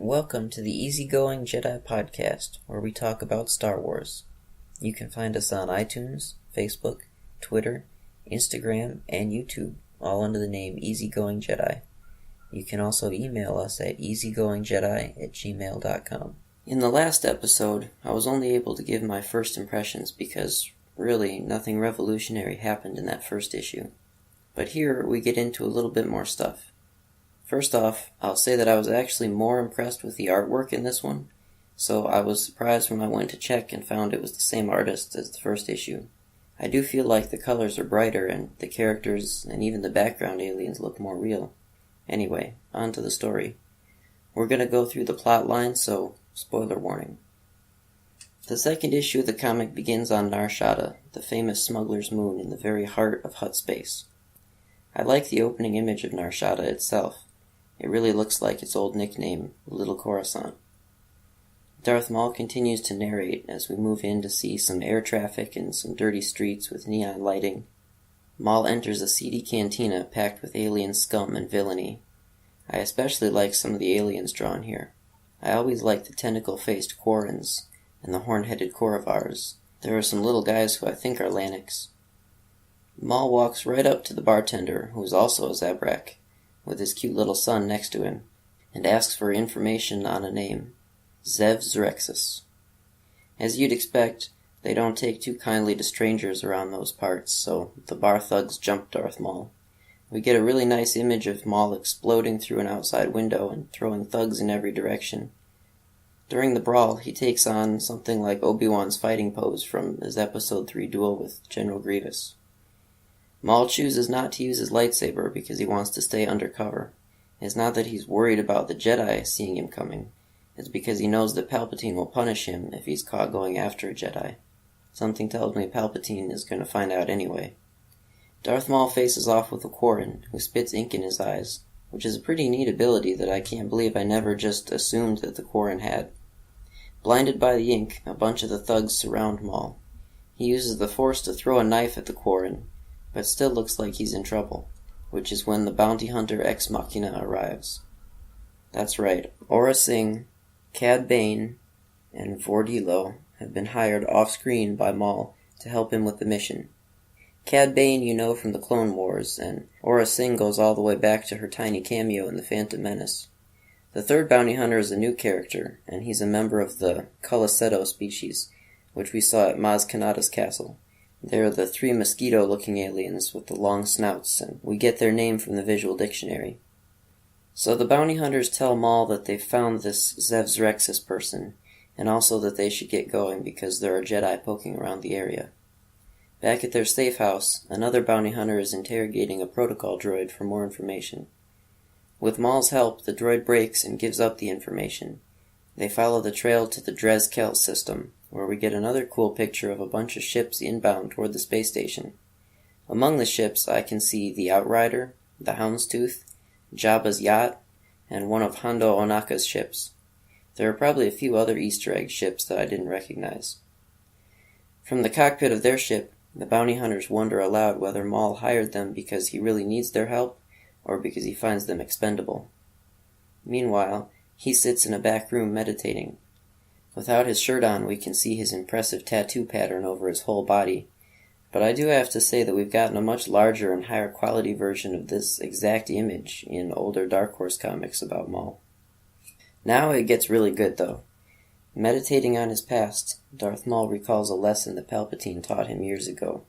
Welcome to the Easygoing Jedi podcast, where we talk about Star Wars. You can find us on iTunes, Facebook, Twitter, Instagram, and YouTube, all under the name Easygoing Jedi. You can also email us at easygoingjedi@gmail.com. In the last episode, I was only able to give my first impressions because, really, nothing revolutionary happened in that first issue. But here, we get into a little bit more stuff. First off, I'll say that I was actually more impressed with the artwork in this one, so I was surprised when I went to check and found it was the same artist as the first issue. I do feel like the colors are brighter and the characters and even the background aliens look more real. Anyway, on to the story. We're going to go through the plot line, so spoiler warning. The second issue of the comic begins on Nar Shaddaa, the famous smuggler's moon in the very heart of Hutt space. I like the opening image of Nar Shaddaa itself. It really looks like its old nickname, Little Coruscant. Darth Maul continues to narrate as we move in to see some air traffic and some dirty streets with neon lighting. Maul enters a seedy cantina packed with alien scum and villainy. I especially like some of the aliens drawn here. I always like the tentacle-faced Quarrens and the horn-headed Korivars. There are some little guys who I think are Lanniks. Maul walks right up to the bartender, who is also a Zabrak, with his cute little son next to him, and asks for information on a name, Zev Zrexus. As you'd expect, they don't take too kindly to strangers around those parts, so the bar thugs jump Darth Maul. We get a really nice image of Maul exploding through an outside window and throwing thugs in every direction. During the brawl, he takes on something like Obi-Wan's fighting pose from his Episode 3 duel with General Grievous. Maul chooses not to use his lightsaber because he wants to stay undercover. It's not that he's worried about the Jedi seeing him coming. It's because he knows that Palpatine will punish him if he's caught going after a Jedi. Something tells me Palpatine is going to find out anyway. Darth Maul faces off with a Quarren, who spits ink in his eyes, which is a pretty neat ability that I can't believe I never just assumed that the Quarren had. Blinded by the ink, a bunch of the thugs surround Maul. He uses the Force to throw a knife at the Quarren, but still looks like he's in trouble, which is when the bounty hunter Ex Machina arrives. That's right, Aurra Sing, Cad Bane, and Vordilo have been hired off-screen by Maul to help him with the mission. Cad Bane you know from the Clone Wars, and Aurra Sing goes all the way back to her tiny cameo in The Phantom Menace. The third bounty hunter is a new character, and he's a member of the Culaceto species, which we saw at Maz Kanata's castle. They're the three mosquito-looking aliens with the long snouts, and we get their name from the visual dictionary. So the bounty hunters tell Maul that they've found this Zev Zrexus person, and also that they should get going because there are Jedi poking around the area. Back at their safe house, another bounty hunter is interrogating a protocol droid for more information. With Maul's help, the droid breaks and gives up the information. They follow the trail to the Drez Kelt system, where we get another cool picture of a bunch of ships inbound toward the space station. Among the ships I can see the Outrider, the Houndstooth, Jabba's yacht, and one of Hondo Ohnaka's ships. There are probably a few other Easter egg ships that I didn't recognize. From the cockpit of their ship, the bounty hunters wonder aloud whether Maul hired them because he really needs their help, or because he finds them expendable. Meanwhile, he sits in a back room meditating. Without his shirt on, we can see his impressive tattoo pattern over his whole body, but I do have to say that we've gotten a much larger and higher quality version of this exact image in older Dark Horse comics about Maul. Now it gets really good, though. Meditating on his past, Darth Maul recalls a lesson that Palpatine taught him years ago.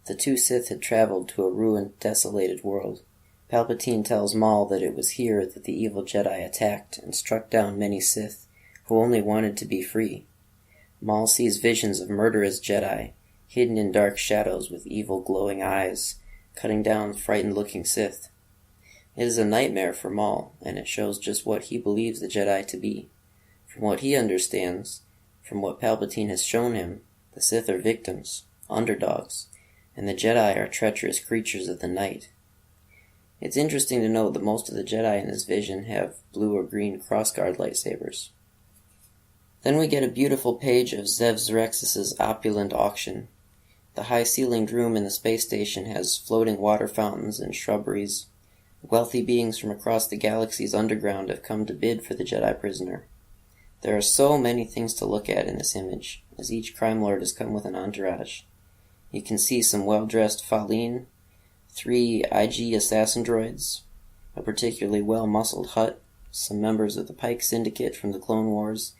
The two Sith had traveled to a ruined, desolated world. Palpatine tells Maul that it was here that the evil Jedi attacked and struck down many Sith who only wanted to be free. Maul sees visions of murderous Jedi, hidden in dark shadows with evil glowing eyes, cutting down frightened-looking Sith. It is a nightmare for Maul, and it shows just what he believes the Jedi to be. From what he understands, from what Palpatine has shown him, the Sith are victims, underdogs, and the Jedi are treacherous creatures of the night. It's interesting to note that most of the Jedi in this vision have blue or green crossguard lightsabers. Then we get a beautiful page of Zev Zrexus' opulent auction. The high-ceilinged room in the space station has floating water fountains and shrubberies. Wealthy beings from across the galaxy's underground have come to bid for the Jedi prisoner. There are so many things to look at in this image, as each crime lord has come with an entourage. You can see some well-dressed Faline, 3 IG assassin droids, a particularly well-muscled Hutt, some members of the Pike Syndicate from the Clone Wars,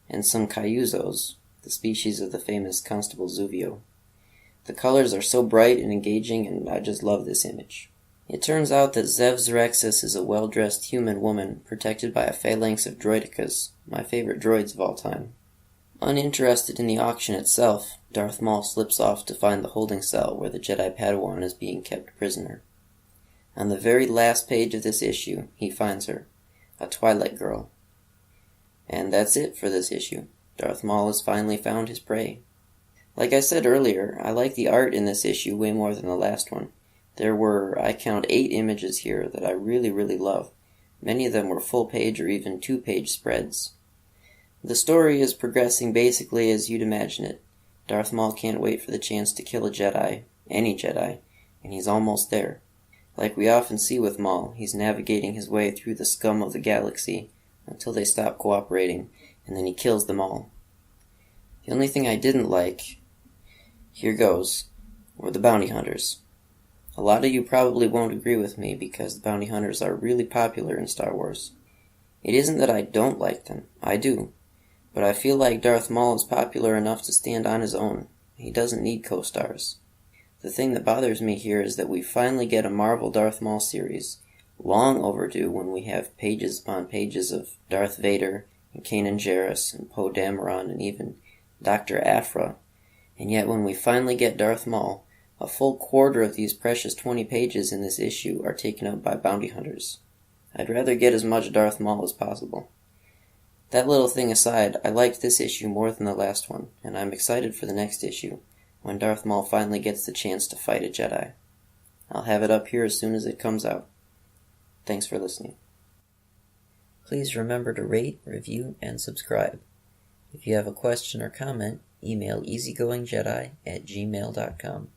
and some Cayuzos, the species of the famous Constable Zuvio. The colors are so bright and engaging, and I just love this image. It turns out that Zev Zerexis is a well-dressed human woman protected by a phalanx of droidicas, my favorite droids of all time. Uninterested in the auction itself, Darth Maul slips off to find the holding cell where the Jedi Padawan is being kept prisoner. On the very last page of this issue, he finds her, a Twilight girl. And that's it for this issue. Darth Maul has finally found his prey. Like I said earlier, I like the art in this issue way more than the last one. There were, I count, 8 images here that I really love. Many of them were full-page or even 2-page spreads. The story is progressing basically as you'd imagine it. Darth Maul can't wait for the chance to kill a Jedi, any Jedi, and he's almost there. Like we often see with Maul, he's navigating his way through the scum of the galaxy until they stop cooperating, and then he kills them all. The only thing I didn't like, here goes, were the bounty hunters. A lot of you probably won't agree with me because the bounty hunters are really popular in Star Wars. It isn't that I don't like them, I do. But I feel like Darth Maul is popular enough to stand on his own. He doesn't need co-stars. The thing that bothers me here is that we finally get a Marvel Darth Maul series, long overdue when we have pages upon pages of Darth Vader and Kanan Jarrus and Poe Dameron and even Dr. Aphra. And yet when we finally get Darth Maul, a full quarter of these precious 20 pages in this issue are taken up by bounty hunters. I'd rather get as much Darth Maul as possible. That little thing aside, I liked this issue more than the last one, and I'm excited for the next issue, when Darth Maul finally gets the chance to fight a Jedi. I'll have it up here as soon as it comes out. Thanks for listening. Please remember to rate, review, and subscribe. If you have a question or comment, email EasyGoingJedi@gmail.com.